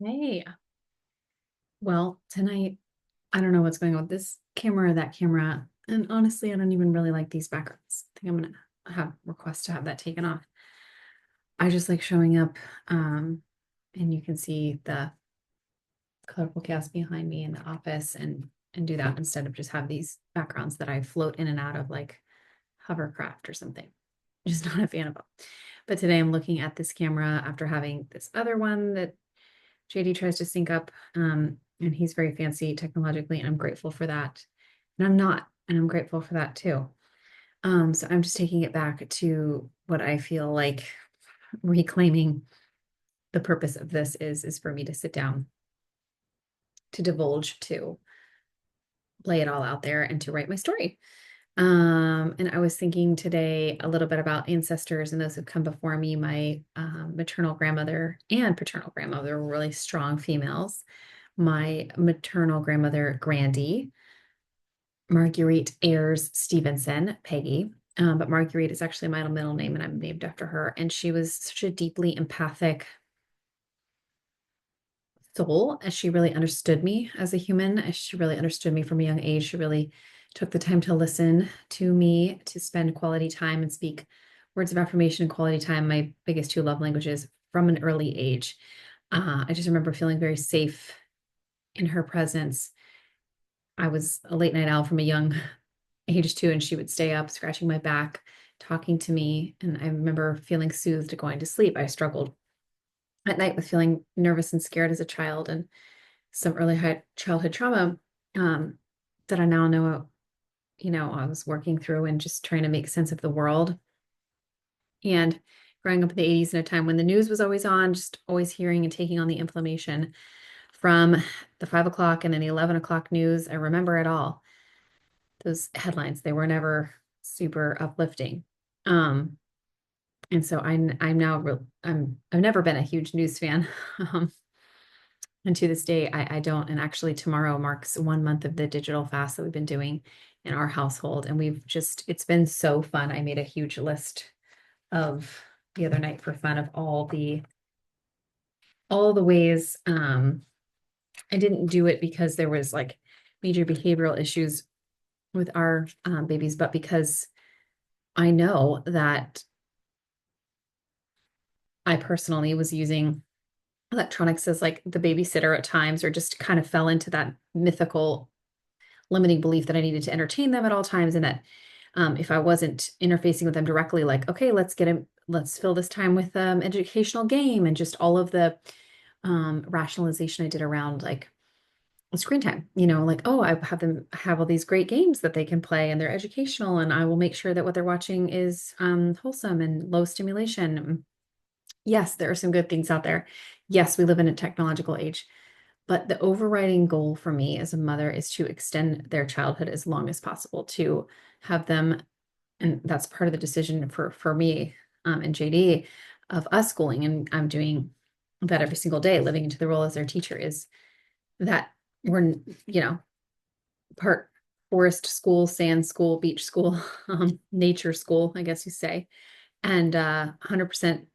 Hey, well, tonight, I don't know what's going on with this camera or that camera. And honestly, I don't even really like these backgrounds. I think I'm gonna have request to have that taken off. I just like showing up, and you can see the colorful chaos behind me in the office and do that instead of just have these backgrounds that I float in and out of like hovercraft or something. Just not a fan of them. But today I'm looking at this camera after having this other one that JD tries to sync up, and he's very fancy technologically, and I'm grateful for that. And I'm not, and I'm grateful for that too. So I'm just taking it back to what I feel like reclaiming the purpose of this is for me to sit down, to divulge, to lay it all out there, and to write my story. And I was thinking today a little bit about ancestors and those who've come before me. My maternal grandmother and paternal grandmother were really strong females. My maternal grandmother, Grandy, Marguerite Ayres Stevenson, Peggy. But Marguerite is actually my middle name, and I'm named after her. And she was such a deeply empathic soul, as she really understood me as a human, as she really understood me from a young age. She really took the time to listen to me, to spend quality time and speak words of affirmation and quality time, my biggest two love languages, from an early age. I just remember feeling very safe in her presence. I was a late night owl from a young age too, and she would stay up scratching my back, talking to me. And I remember feeling soothed going to sleep. I struggled at night with feeling nervous and scared as a child, and some early childhood trauma um, that I now know, I was working through and just trying to make sense of the world. And growing up in the 80s in a time when the news was always on, just always hearing and taking on the inflammation from the 5 o'clock and then the 11 o'clock news. I remember it all. Those headlines, they were never super uplifting. Um, and so I'm now I've never been a huge news fan. Um, and to this day, I don't. And actually, tomorrow marks 1 month of the digital fast that we've been doing in our household. And it's been so fun. I made a huge list of the other night for fun of all the ways. I didn't do it because there was like major behavioral issues with our babies, but because I know that I personally was using electronics as like the babysitter at times, or just kind of fell into that mythical limiting belief that I needed to entertain them at all times. And that if I wasn't interfacing with them directly, like, okay, let's fill this time with educational game, and just all of the rationalization I did around like screen time, like, oh, I have them have all these great games that they can play and they're educational, and I will make sure that what they're watching is wholesome and low stimulation. Yes, there are some good things out there. Yes, we live in a technological age, but the overriding goal for me as a mother is to extend their childhood as long as possible, to have them, and that's part of the decision for me and JD, of us schooling, and I'm doing that every single day, living into the role as their teacher, is that we're, you know, part forest school, sand school, beach school, nature school, I guess you say, and 100%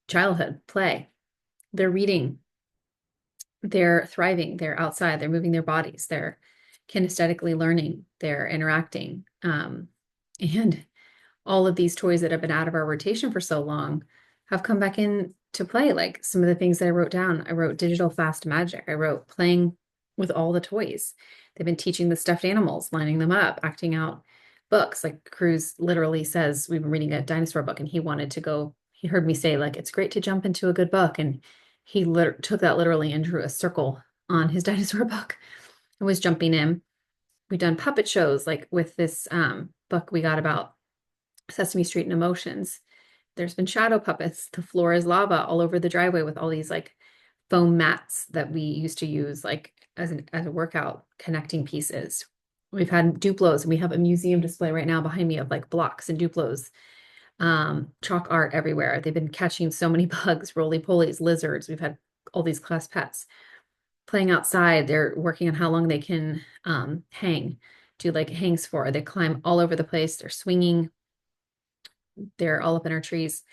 childhood play. They're reading, they're thriving, they're outside, they're moving their bodies, they're kinesthetically learning, they're interacting. And all of these toys that have been out of our rotation for so long have come back in to play. Like some of the things that I wrote down, I wrote digital fast magic. I wrote playing with all the toys. They've been teaching the stuffed animals, lining them up, acting out books. Like Cruz literally says, we've been reading a dinosaur book, and he heard me say, like, it's great to jump into a good book. And he took that literally and drew a circle on his dinosaur book and was jumping in. We've done puppet shows, like with this book we got about Sesame Street and emotions. There's been shadow puppets. The floor is lava all over the driveway with all these like foam mats that we used to use like as a workout connecting pieces. We've had Duplos, and we have a museum display right now behind me of like blocks and Duplos, chalk art everywhere. They've been catching so many bugs, roly-polies, lizards. We've had all these class pets playing outside. They're working on how long they can do like hangs for. They climb all over the place. They're swinging. They're all up in our trees.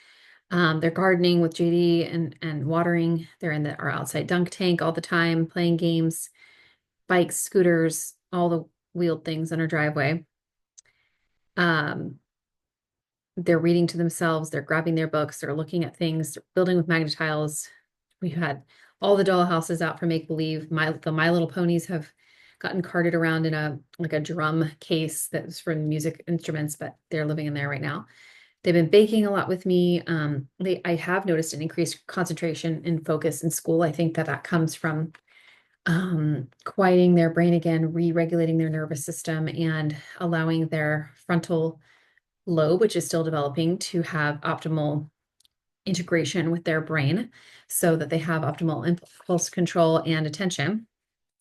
They're gardening with JD and watering. They're in our outside dunk tank all the time, playing games, bikes, scooters, all the wheeled things in our driveway. Um, they're reading to themselves, they're grabbing their books, they're looking at things, they're building with Magna-Tiles. We've had all the doll houses out for make believe. The My Little Ponies have gotten carted around in a like a drum case that's for music instruments, but they're living in there right now. They've been baking a lot with me. I have noticed an increased concentration and focus in school. I think that that comes from quieting their brain again, re-regulating their nervous system, and allowing their frontal lobe, which is still developing, to have optimal integration with their brain so that they have optimal impulse control and attention.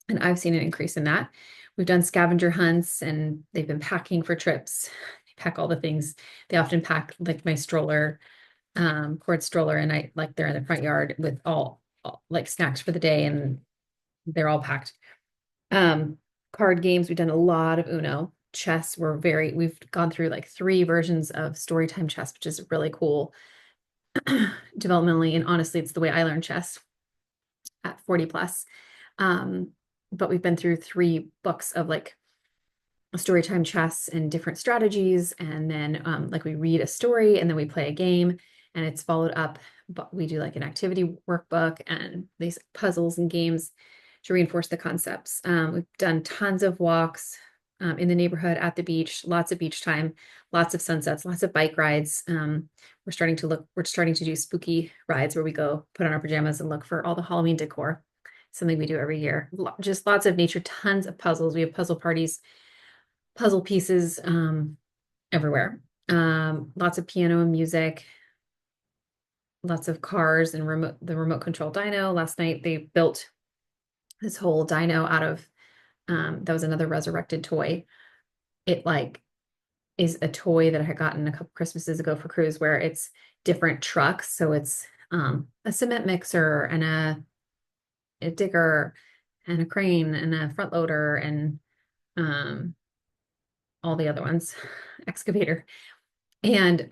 And I've seen an increase in that. We've done scavenger hunts and they've been packing for trips. They pack all the things. They often pack like my stroller, cord stroller, and I like they're in the front yard with all like snacks for the day and they're all packed. Um, Card games, we've done a lot of Uno. Chess, we've gone through like 3 versions of Storytime chess, which is really cool developmentally. And honestly, it's the way I learned chess at 40 plus. Um, but we've been through 3 books of like storytime chess and different strategies. And then like we read a story and then we play a game and it's followed up. But we do like an activity workbook and these puzzles and games to reinforce the concepts. We've done tons of walks in the neighborhood at the beach, lots of beach time, lots of sunsets, lots of bike rides. We're starting to do spooky rides where we go put on our pajamas and look for all the Halloween decor. Something we do every year. Just lots of nature, tons of puzzles. We have puzzle parties, puzzle pieces everywhere. Lots of piano and music, lots of cars and the remote control dyno. Last night they built this whole dyno out of that was another resurrected toy. It like is a toy that I had gotten a couple Christmases ago for Cruise where it's different trucks. So it's a cement mixer and a digger and a crane and a front loader and um, all the other ones, excavator. And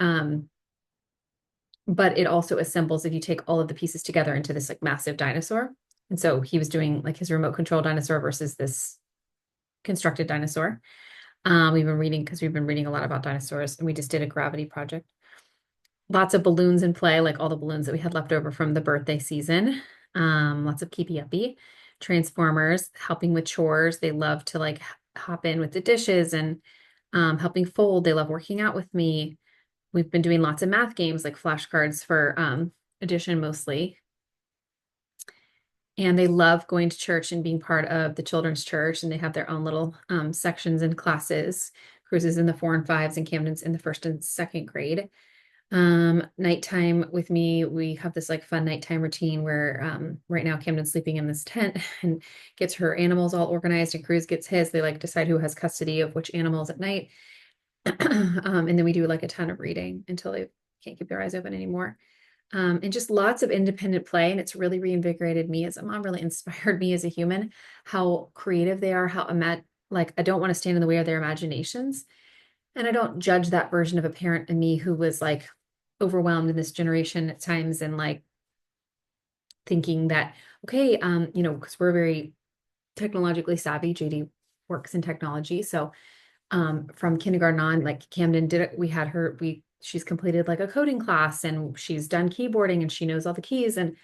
but it also assembles if you take all of the pieces together into this like massive dinosaur. And so he was doing like his remote control dinosaur versus this constructed dinosaur. We've been reading because we've been reading a lot about dinosaurs, and we just did a gravity project. Lots of balloons in play, like all the balloons that we had left over from the birthday season. Lots of keepy uppy. Transformers, helping with chores. They love to like hop in with the dishes and helping fold. They love working out with me. We've been doing lots of math games like flashcards for addition mostly. And they love going to church and being part of the children's church. And they have their own little sections and classes. Cruises in the 4 and 5s and Camden's in the 1st and 2nd grade. Nighttime with me, we have this like fun nighttime routine where right now Camden's sleeping in this tent and gets her animals all organized and Cruz gets his. They like decide who has custody of which animals at night. And then we do like a ton of reading until they can't keep their eyes open anymore. And just lots of independent play. And it's really reinvigorated me as a mom, really inspired me as a human, how creative they are, like I don't want to stand in the way of their imaginations. And I don't judge that version of a parent in me who was like overwhelmed in this generation at times and like thinking that, okay, because we're very technologically savvy. JD works in technology. So from kindergarten on, like Camden did it, she's completed like a coding class and she's done keyboarding and she knows all the keys and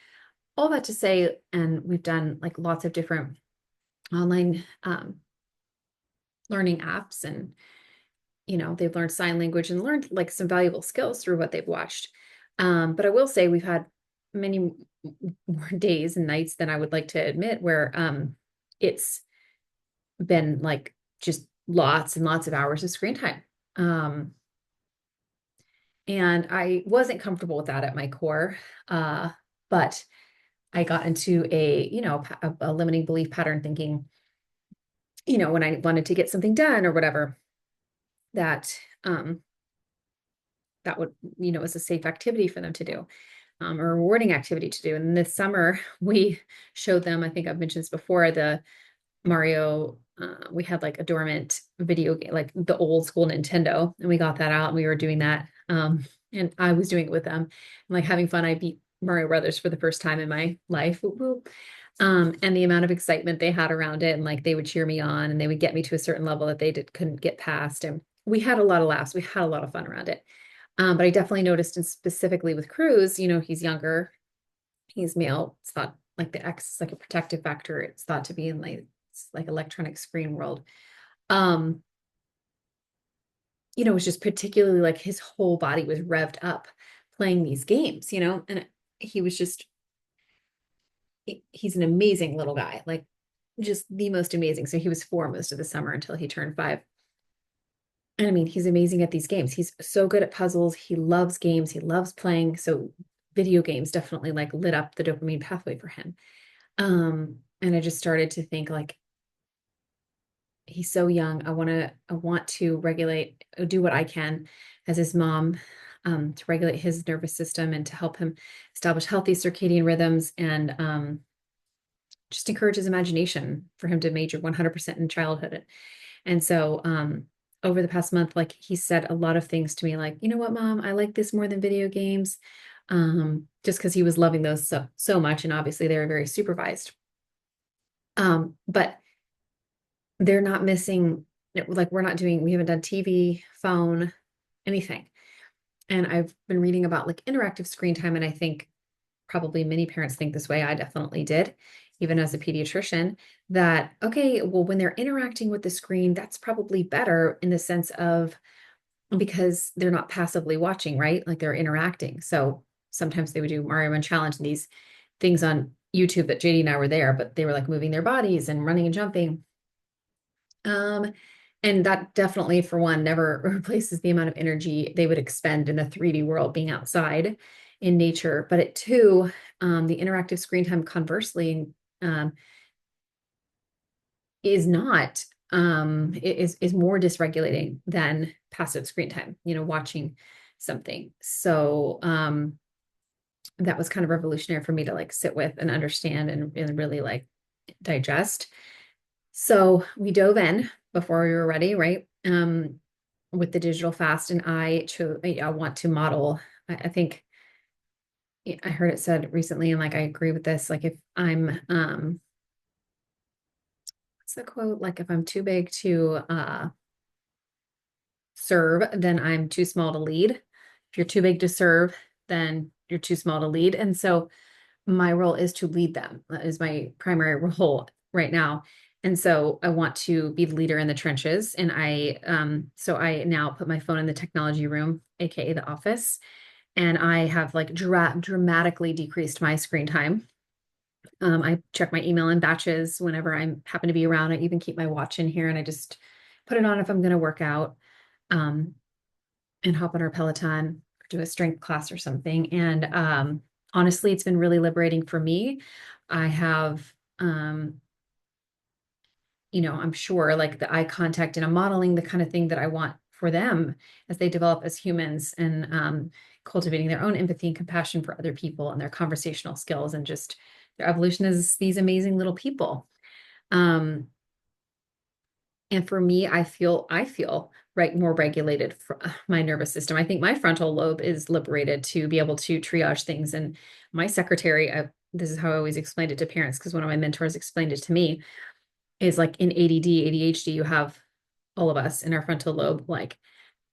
all that to say, and we've done like lots of different online learning apps and they've learned sign language and learned like some valuable skills through what they've watched. But I will say we've had many more days and nights than I would like to admit where it's been like just lots and lots of hours of screen time. And I wasn't comfortable with that at my core. But I got into a limiting belief pattern thinking, when I wanted to get something done or whatever, that that would, was a safe activity for them to do, a rewarding activity to do. And this summer we showed them, I think I've mentioned this before, the Mario, we had like a dormant video game, like the old school Nintendo, and we got that out and we were doing that. and I was doing it with them. I'm like having fun. I beat Mario Brothers for the first time in my life. Whoop, whoop. And the amount of excitement they had around it, and like they would cheer me on and they would get me to a certain level that couldn't get past. And we had a lot of laughs. We had a lot of fun around it. But I definitely noticed, and specifically with Cruz, he's younger, he's male. It's thought like the X is like a protective factor. It's thought to be in like electronic screen world. Um, it was just particularly like his whole body was revved up playing these games, and he was just, he's an amazing little guy, like just the most amazing. So he was 4 most of the summer until he turned 5. And I mean, he's amazing at these games. He's so good at puzzles. He loves games. He loves playing. So video games definitely like lit up the dopamine pathway for him. And I just started to think like, he's so young. I want to regulate, do what I can as his mom, to regulate his nervous system and to help him establish healthy circadian rhythms, and just encourage his imagination for him to major 100% in childhood. And so, over the past month, like he said a lot of things to me, like, you know what, mom, I like this more than video games. Just because he was loving those so much. And obviously they were very supervised. But they're not missing, like we haven't done TV, phone, anything. And I've been reading about like interactive screen time. And I think probably many parents think this way. I definitely did, even as a pediatrician, that, okay, well, when they're interacting with the screen, that's probably better in the sense of, because they're not passively watching, right? Like they're interacting. So sometimes they would do Mario Run Challenge and these things on YouTube that JD and I were there, but they were like moving their bodies and running and jumping. Um, and that definitely, for one, never replaces the amount of energy they would expend in the 3D world being outside in nature. But at two, the interactive screen time, conversely, um, is not is more dysregulating than passive screen time, watching something. So that was kind of revolutionary for me to like sit with and understand and really like digest. So we dove in before we were ready, right? With the digital fast, and I want to model. I think I heard it said recently, and like I agree with this. Like if I'm, what's the quote? Like if I'm too big to serve, then I'm too small to lead. If you're too big to serve, then you're too small to lead. And so my role is to lead them. That is my primary role right now. And so I want to be the leader in the trenches. And so I now put my phone in the technology room, AKA the office. And I have like dramatically decreased my screen time. I check my email in batches whenever I happen to be around. I even keep my watch in here and I just put it on if I'm going to work out, um, and hop on our Peloton, or do a strength class or something. And honestly, it's been really liberating for me. I have, I'm sure like the eye contact, and I'm modeling the kind of thing that I want for them as they develop as humans, and cultivating their own empathy and compassion for other people and their conversational skills, and just their evolution as these amazing little people. Um, and for me, I feel right, more regulated for my nervous system. I think my frontal lobe is liberated to be able to triage things. And my secretary, this is how I always explained it to parents, because one of my mentors explained it to me, is like in ADD, ADHD, you have all of us in our frontal lobe, like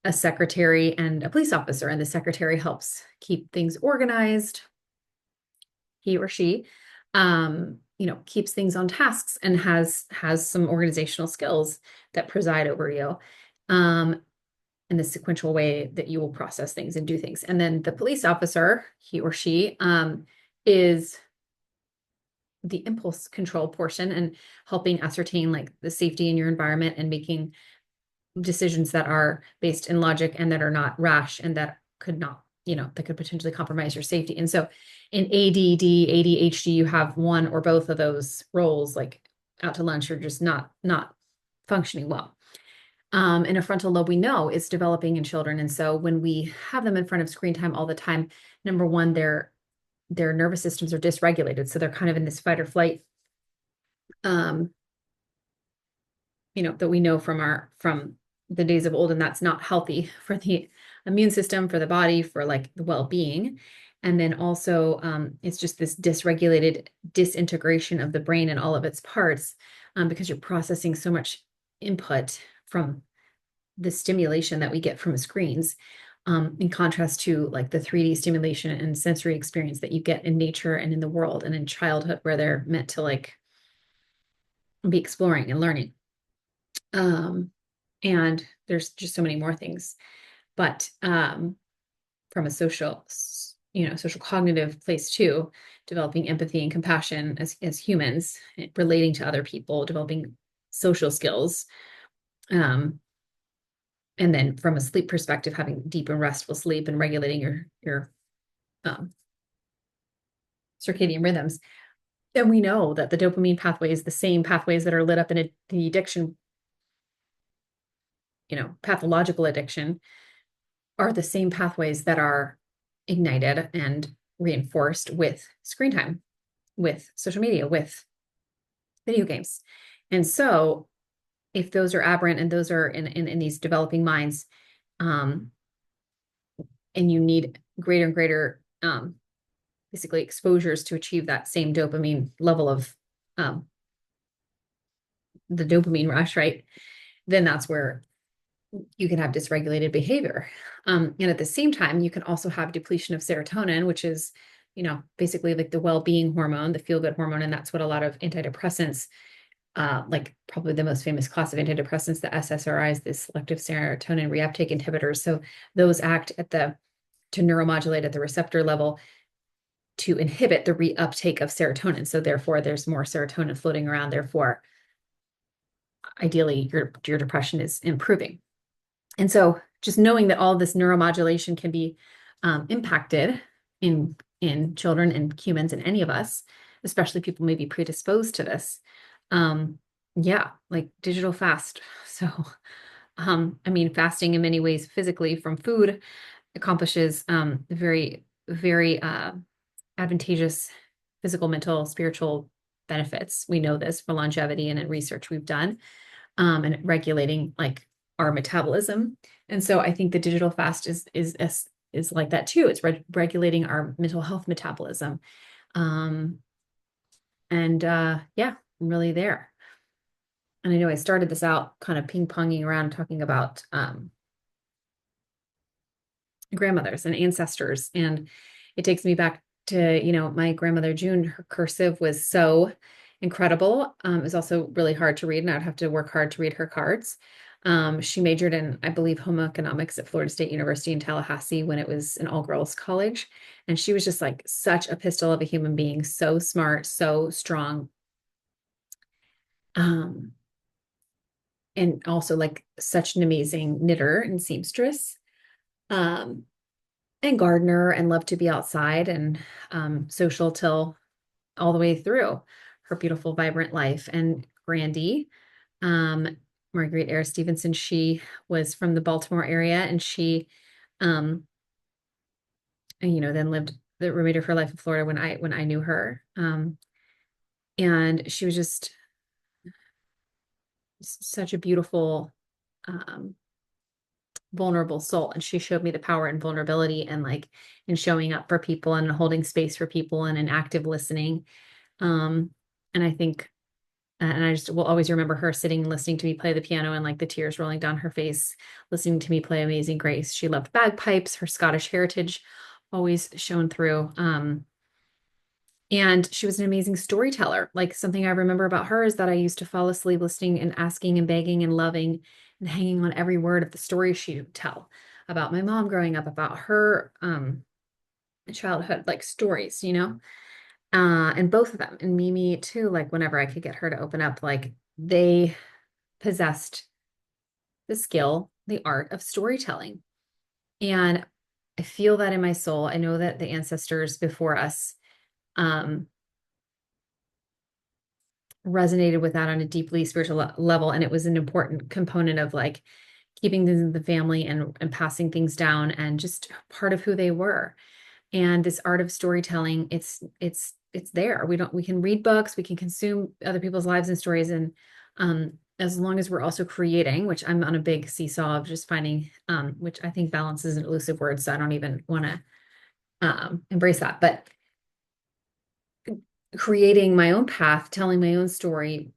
a secretary and a police officer, and the secretary helps keep things organized. He or she, keeps things on tasks and has some organizational skills that preside over you, in the sequential way that you will process things and do things. And then the police officer, he or she, is the impulse control portion, and helping ascertain like the safety in your environment and making decisions that are based in logic and that are not rash and that could not, that could potentially compromise your safety. And so in ADD, ADHD, you have one or both of those roles, like out to lunch, or just not functioning well. And a frontal lobe, we know, is developing in children. And so when we have them in front of screen time all the time, number one, their nervous systems are dysregulated. So they're kind of in this fight or flight, um, that we know from the days of old, and that's not healthy for the immune system, for the body, for like the well-being. And then also it's just this dysregulated disintegration of the brain and all of its parts, because you're processing so much input from the stimulation that we get from screens, in contrast to like the 3D stimulation and sensory experience that you get in nature and in the world and in childhood, where they're meant to like be exploring and learning. Um, and there's just so many more things. But from a social, social cognitive place too, developing empathy and compassion as humans, relating to other people, developing social skills. Um, and then from a sleep perspective, having deep and restful sleep and regulating your um, circadian rhythms. And we know that the dopamine pathways, the same pathways that are lit up in the addiction, pathological addiction, are the same pathways that are ignited and reinforced with screen time, with social media, with video games. And so if those are aberrant and those are in these developing minds, and you need greater and greater basically exposures to achieve that same dopamine level of the dopamine rush, right? Then that's where you can have dysregulated behavior. And at the same time, you can also have depletion of serotonin, which is, basically like the well-being hormone, the feel-good hormone. And that's what a lot of antidepressants, like probably the most famous class of antidepressants, the SSRIs, the selective serotonin reuptake inhibitors. So those act to neuromodulate at the receptor level to inhibit the reuptake of serotonin. So therefore, there's more serotonin floating around. Therefore, ideally, your depression is improving. And so just knowing that all this neuromodulation can be impacted in children and humans and any of us, especially people may be predisposed to this. Yeah, like digital fast. So, fasting in many ways physically from food accomplishes very, very advantageous physical, mental, spiritual benefits. We know this for longevity and in research we've done, and regulating like our metabolism. And so I think the digital fast is like that too. It's regulating our mental health metabolism. Yeah, I'm really there. And I know I started this out kind of ping-ponging around talking about grandmothers and ancestors. And it takes me back to, my grandmother June. Her cursive was so incredible. It was also really hard to read, and I'd have to work hard to read her cards. She majored in, I believe, home economics at Florida State University in Tallahassee when it was an all-girls college. And she was just like such a pistol of a human being, so smart, so strong. And also like such an amazing knitter and seamstress. And gardener, and loved to be outside and social till all the way through her beautiful, vibrant life. And Grandy, Marguerite Ayres Stevenson, she was from the Baltimore area, and she, then lived the remainder of her life in Florida when I knew her. And she was just such a beautiful, vulnerable soul. And she showed me the power in vulnerability and like in showing up for people and holding space for people and in active listening. And I think, and I just will always remember her sitting, listening to me play the piano and like the tears rolling down her face, listening to me play Amazing Grace. She loved bagpipes. Her Scottish heritage always shone through. And she was an amazing storyteller. Like something I remember about her is that I used to fall asleep listening and asking and begging and loving and hanging on every word of the story she would tell about my mom growing up, about her childhood, like stories, and both of them, and Mimi too, like whenever I could get her to open up, like they possessed the skill, the art of storytelling. And I feel that in my soul. I know that the ancestors before us resonated with that on a deeply spiritual level. And it was an important component of like keeping things in the family and passing things down and just part of who they were. And this art of storytelling, it's there. We can read books, we can consume other people's lives and stories, and as long as we're also creating, which I'm on a big seesaw of just finding, which I think balance is an elusive word, so I don't even want to embrace that. But creating my own path, telling my own story,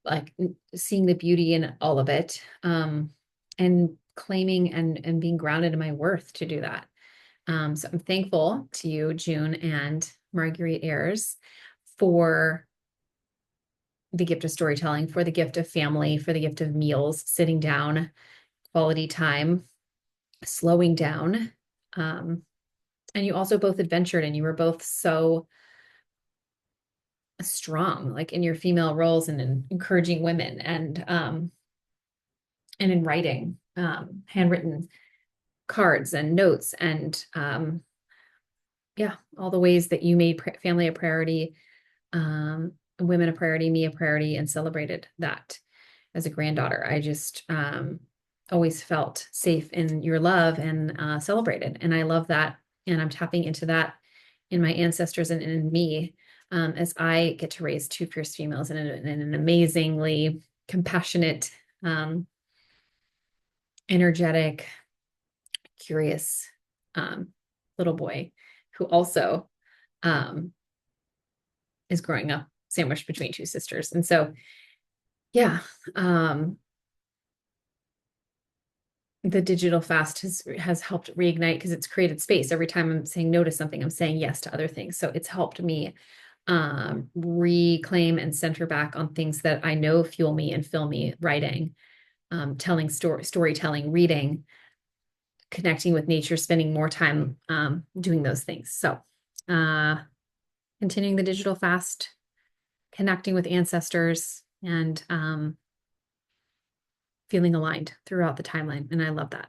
like seeing the beauty in all of it, and claiming and being grounded in my worth to do that. So I'm thankful to you, June and Marguerite Ayers, for the gift of storytelling, for the gift of family, for the gift of meals, sitting down, quality time, slowing down. Um, and you also both adventured and you were both so strong, like in your female roles and in encouraging women and in writing, handwritten cards and notes and yeah, all the ways that you made family a priority, women a priority, me a priority, and celebrated that as a granddaughter. I just always felt safe in your love and celebrated. And I love that. And I'm tapping into that in my ancestors and in me as I get to raise two fierce females and an amazingly compassionate, energetic, curious um, little boy who also um, is growing up sandwiched between two sisters. And so, yeah, the digital fast has helped reignite because it's created space. Every time I'm saying no to something, I'm saying yes to other things. So it's helped me reclaim and center back on things that I know fuel me and fill me: writing, telling storytelling, reading, connecting with nature, spending more time doing those things. So uh, continuing the digital fast, connecting with ancestors, and feeling aligned throughout the timeline. And I love that.